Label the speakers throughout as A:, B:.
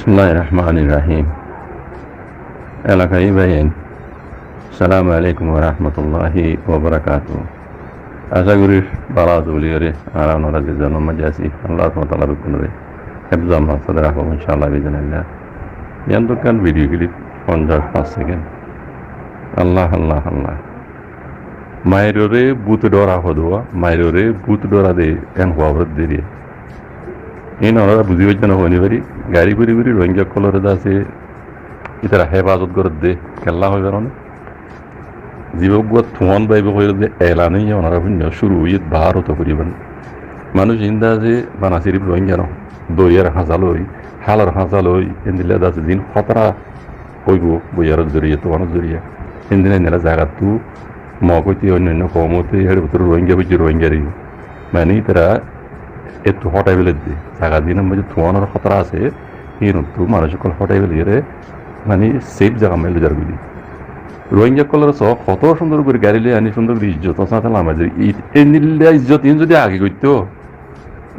A: বিসমিল্লাহির রহমানির রহিম। এলাকায় ভাইয়েন, সালামু আলাইকুম রহমতুল্লাহি ওবরাকাতু। আশা করি বালা দলিয়রে আর আপনারা যে জন্ম আছি আল্লাহ তাআলা রুকুনরে হেফজাম মাসুদ রাখো ইনশাআল্লাহ বিজনিল্লাহ। ইয়ান দোকান ভিডিও ক্লিপ 55 সেকেন্ড। আল্লাহ আল্লাহ আল্লাহ মায়েরে বুত ডরা হদোয়া মায়েরে বুত ডরা দে এন হওয়ার দিয়ে এই ওনারা বুঝি হচ্ছে না হনি পারি গাড়ি করে করে রোহিঙ্গা কলরে আছে ইতারা হেফাজত করে দে খেলা হয়ে বেরোনে জীবক থুয়ান বাইব হয়ে যে এলানে ওনারা শূন্য শুরু হয়ে ভারত করিবেন মানুষ ইন্দা যে বানাসিরি রোহিঙ্গা ন দইয়ের হাঁচালই হালার হাঁচালই এদিলে আছে দিন খতরা হইব বইয়ার জড়িয়ে তো অনেক জড়িয়ে এদিনে নেলা জায়গা তু মকইতে অন্যান্য কমতে এর ভিতরে রোহিঙ্গা বুঝি রোহিঙ্গারি মানে তারা একটু হটাই বেলে দিয়ে জায়গা দিন মধ্যে থুয়ানোর খতরা আছে এই নতু মানুষ সকল হটাই বেলে মানে সেফ জায়গা মেলে যার বুঝি রোহিঙ্গা কলের সব কত সুন্দর করে গাড়ি লিয়ে আনি সুন্দর করে ইজ্জত সাথে আমাদের এন্দিল্লা ইজ্জত ইন যদি আগে করতো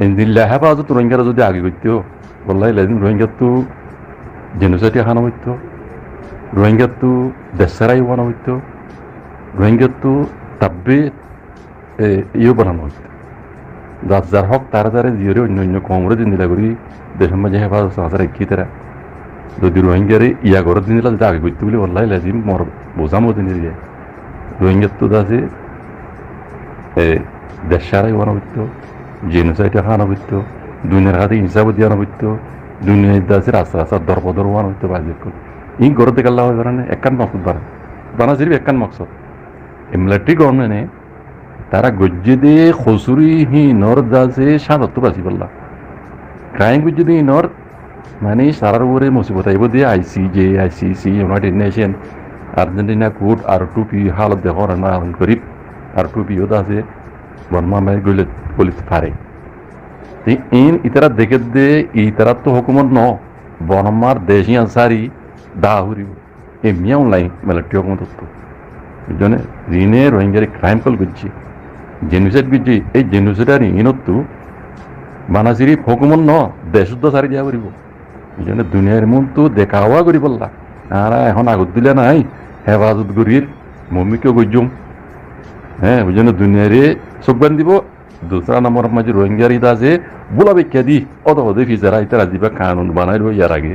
A: এন্দিল্লা হেফাজত রোহিঙ্গারা যদি আগে করতো বললাই লাজিম রোহিঙ্গা তো জেনোসাইটি খানো হইতো রোহিঙ্গা তো দেশারাই বানা হইতো রোহিঙ্গা তো তাব্বে ইয়ে বানানো হইতো যার হক তারা তারা জিওরে অন্য অন্য কমরে দিন দিলা করি দেশের মাঝে হেফাজত আছে রেখি তারা যদি রোহিঙ্গারে ইয়া ঘর দিন দিলা যদি আগে করতে বলে বললাই লাজিম মর বোঝামো দিন দিয়ে রোহিঙ্গার তো আছে দেশারাই বানা হইতো জেনোসাইটি খানো হইতো দুনিয়ার হাতে হিসাব দিয়ে আনা হইতো দুনিয়ার আছে রাস্তা রাস্তা দরপদর বানা হইতো বাজির ই ঘর থেকে আল্লাহ হয় বানানে একান মকসদ বাড়ে বানা জিরিব একান মকসদ মিলিটারি গভর্নমেন্টে তারা গজ্জে দিয়ে খসুরি হি নর দাসে সাদত্ব বাঁচি পারলা ক্রাইম গজ্জে দিয়ে নর মানে সারার উপরে মুসিবত আইব দিয়ে ICJ ICC United Nation Argentina court আর টুপি হালত দেখো না গরিব আর টুপিও আছে বর্মা মাই গলে গলিতে পারে ইন ইতারা দেখে দে ইতারা তো হুকুমত ন বর্মার দেশি আনসারি দাহুরি এমনি অনলাইন মিলিটারি হুকুমত বুঝনে ঋণে রোহিঙ্গারে ক্রাইম কল করছি জেনোসাইড করছি এই জেনোসাইড আর ইনতো বানাসিরি হুকুমত ন দেশত সারি দিয়া করিব বুঝনে দুনিয়ার মন তো দেখা হওয়া করি বললা আর এখন আগত দিলে নাই হেফাজত গরির মম্মিকেও গজ্জুম হ্যাঁ বুঝনে দুনিয়ারে চোখ বান দিব দুসরা নম্বর মাঝে রোহিঙ্গার ইদা আছে বোলা বেখ্যা দি অত অদে ফিজারা ইতারা দিবা কানুন বানাই রো ইয়ার আগে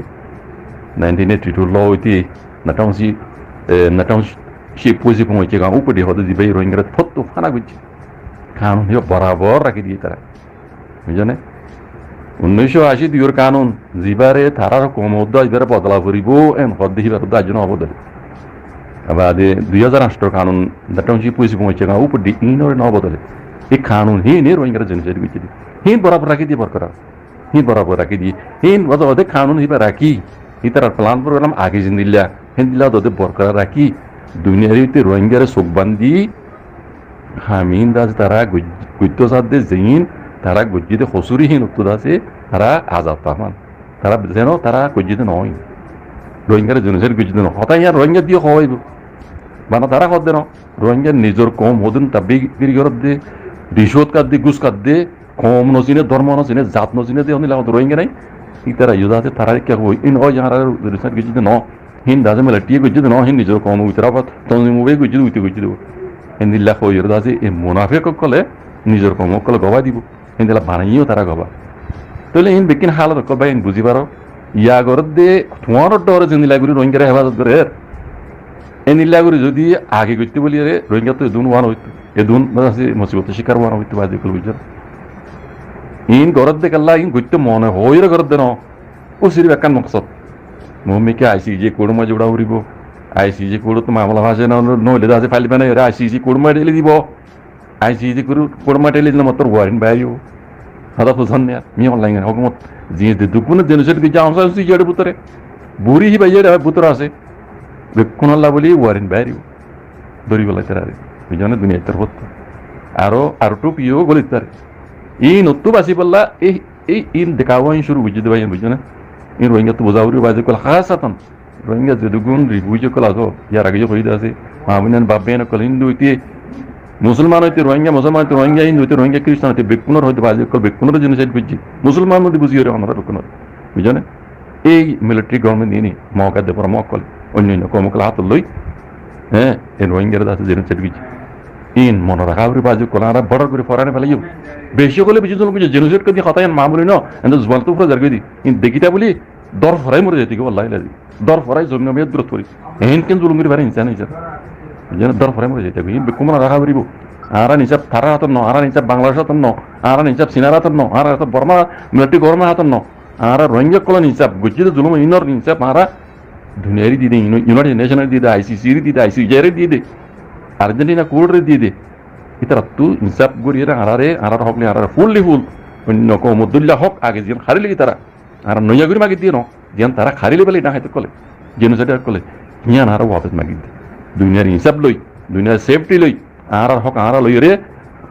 A: 1982 ল হইতে নাটাউনশি পুঁজি পৌঁছে গাঁ উপরে হতে দিবে রোহিঙ্গারা থত্তো ফানা করছে কানুন হিও বরাবর রাখি দিয়ে তারা বুঝনে 1980 দুইয়ের কানুন যিবারে তারার কমোদ্দ এবারে বদলা করিব এন হদ দেখিবার দাজন অবদলে আবার 2008 কানুন নাটাউনশি পুঁজি পৌঁছে গাঁ উপরে ইনরে ন বদলে এই কানুন হি নে রোহিঙ্গারা জেনোসাইড করছে হিন বরাবর রাখি দিয়ে বরকরা হিন বরাবর রাখি দিয়ে হিন ওদের কানুন হিবা রাখি ইতার প্লান প্রোগ্রাম আগে জিন্দিল্লা হিন দিল্লা ওদের বরকরা রাখি দুনিয়ারিতে রোহিঙ্গারে চোখ বান্ধি হামিন দাস তারা গুজ্জ সাধ্যে জিন তারা গুজ্জিতে খসুরিহীন উত্তর আছে তারা আজাদ পামান তারা যেন তারা গুজ্জিতে নয় রোহিঙ্গারে জেনোসাইড গুজ্জিতে নয় হতাই আর রোহিঙ্গা দিয়ে হওয়াইব মানে তারা হদ দেন রোহিঙ্গার নিজের কম হদুন তাবি গিরগরত দে রিশোদ কাট দে ঘুষ কাট দে কম নচিনে ধর্ম নচিনে জাত নচিনে দিয়ে অনিলা রোহিঙ্গা নাই ইতারা ইউদা আছে তারা কে কই ইন ওই যারা রিসার্চ গুজ্জিতে ন হিন দাজে মেলাটিয়ে গুজ্জিতে ন হিন নিজের কম উইতরা বাত তনি মুবে গুজ্জিতে উইতে গুজ্জিতে হিন্দিল্লা কইর দাজে এই মুনাফিক কলে নিজের কম কলে গবা দিব হিন্দিলা বানাইও তারা গবা তাহলে ইন বেকিন হালত কবা ইন বুঝি পারো ইয়া গরত দে তোমার ডরে জিন্দিলা গুরি রোহিঙ্গারে হেফাজত করে এই নীলাগুড়ি যদি আগে করতে বলি রে রোহিঙ্গা তো এদুন ওয়ান হইতো এদুন মুসিবত শিকার ওয়ান হইতো বাজি কল বুঝছেন ইন গরত দে কাল্লা ইন গইতে মনে হইরে গরত দে ন ও সিরিব একান মকসদ মম্মিকে ICJ কোড় মাঝে উড়া উড়িব ICJ কোড় তো মামলা ভাষে নইলে আছে ফাইলিবে না ICJ কোড় মা ঢেলে দিব ICJ কোড় মা ঢেলে দিলে মাত্র ওয়ারিন বাইও হাদা ফুসান না মি অনলাইন হকমত জিয়ে দে দুকুনে জেনোসাইড কি জাম সাইসি জড়ে পুতরে বুড়ি হি বাইয়ে পুতর আছে বেকুন আল্লাহ বলি ওয়ারিন বাইরিও দড়ি বলাই তারা বুঝনে দুনিয়া তার হতো আরো টুপিও গলিত তার ই নতু বাসি পাল্লা এই ইন দেখাওয়া শুরু বুঝতে ভাই বুঝনে ইন রোহিঙ্গা তো বোঝাউরি বাজে কল খাসাতন রোহিঙ্গা যে দুগুণ রিভুইজে কল আসো ইয়ার আগে যে কই আছে মাবিনান বাবেন কল হিন্দু হইতে মুসলমান হইতে রোহিঙ্গা মুসলমান হইতে রোহিঙ্গা হিন্দু হইতে রোহিঙ্গা খ্রিস্টান হইতে বেকুনর হইতে বাজে কল বেকুনর জেনোসাইড বুঝছি মুসলমান মধ্যে বুঝিয়ে রে আমরা বেকুনর বুঝনে এই মিলিটারি গভর্নমেন্ট নিয়ে মহকাদ্য পর মক্কল অন্যান্য কমকল হাত লই হ্যাঁ এই রোহিঙ্গার আছে জেনোসাইড গেছে ইন মনে রাখা করে বাজু কোলারা বড় করে ফরানে ফেলাই বেশি হলে বেশি জন জেনোসাইড করে হতায় মামুলি ন এন্ড জুয়াল তো উপরে জারগে দি ইন দেখিতা বলি দর ফরাই মরে যেতে আল্লাহ লাজি দর ফরাই জন্য আমি দূরত করি এন কেন জুলুম করে বারে ইনসান হিসাব যেন দর ফরাই মরে যেতে কুমরা রাখা করিব আরা নিসাব থারা হাতন ন আরা নিসাব বাংলাদেশ হাতন ন আরা নিসাব সিনার হাতন ন আরা বর্মা মিলিটারি গভর্নমেন্ট হাতন ন আরা রোহিঙ্গা কল নিসাব গুজিত জুলুম ইনর নিসাব আরা দুনিয়ারি দিয়ে দে ইউনাইটেড নেশনের দিয়ে দে আইসিসির দিয়ে দে আইসিজের দিয়ে দে আর্জেন্টিনা কোর্টের দিয়ে দে ইতারা তু হিসাব করিয়ে আরারে আরার হক আরার ফুললি ফুল অন্য কমদুল্লাহ হক আগে যেন খারি লেগে তারা আর নইয়া করে মাগি দিয়ে ন যেন তারা খারি লেবেলে না হাইতে কলে জেনোসাইড কলে হিয়ান আরো ওয়াপস মাগি দে দুনিয়ার হিসাব লই দুনিয়ার সেফটি লই আরার হক আরা লই রে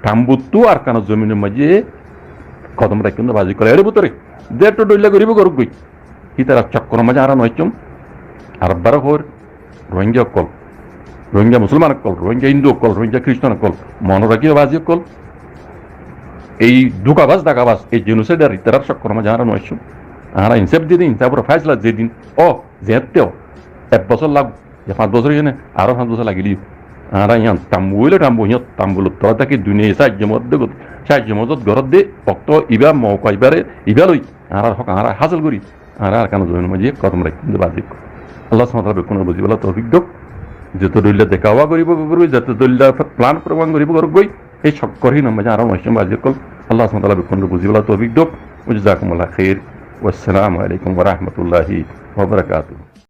A: টাম্বুতু আর কান জমিনের মাঝে কদম রাখুন বাজি করে এর ভিতরে দেড় তো ডইলা করিব করুক গই ইতারা চক্কর মাঝে আরা নয়চম আর বারো হর রোহিঙ্গা কল রোহিঙ্গা মুসলমান কল রোহিঙ্গা হিন্দু কল রোহিঙ্গা খ্রিস্টান কল মনোরাগীয় বাজি কল এই দুকাবাজ দাকাবাজ এই জেনোসাইডার ইতারার চক্কর মাঝে আরা নয়চম আরা ইনসেপ দিয়ে দিন তারপরে ফাইসলা যেদিন যেতেও 1 বছর লাগ 5 বছর এখানে আরো 5 বছর লাগিলি আরা ইয়ান তাম্বুইলে তাম্বুল তোরা তাকে দুনিয়া সাহায্য মদত ঘরত দে ভক্ত ইবা মৌকা ইবা লই আর হক আর হাসিল করি আর কানো জমিন মাঝে কদম রাখি বাজি আল্লাহ সুবহানাহু ওয়া তাআলা কোনো বুঝিবলা তৌফিক দিক যত দলিল দেখাওয়া করিব করব যত দলিল প্ল্যান প্রমাণ করিব করব এই সব করি না মাঝে আরো নষ্ট বাজি কল আল্লাহ সুবহানাহু ওয়া তাআলা কোনো বুঝিবলা তৌফিক দিক জাযাকুমুল্লাহ খাইর ওয়াসসালামু আলাইকুম ওয়া রাহমাতুল্লাহি ওয়া বারাকাতুহু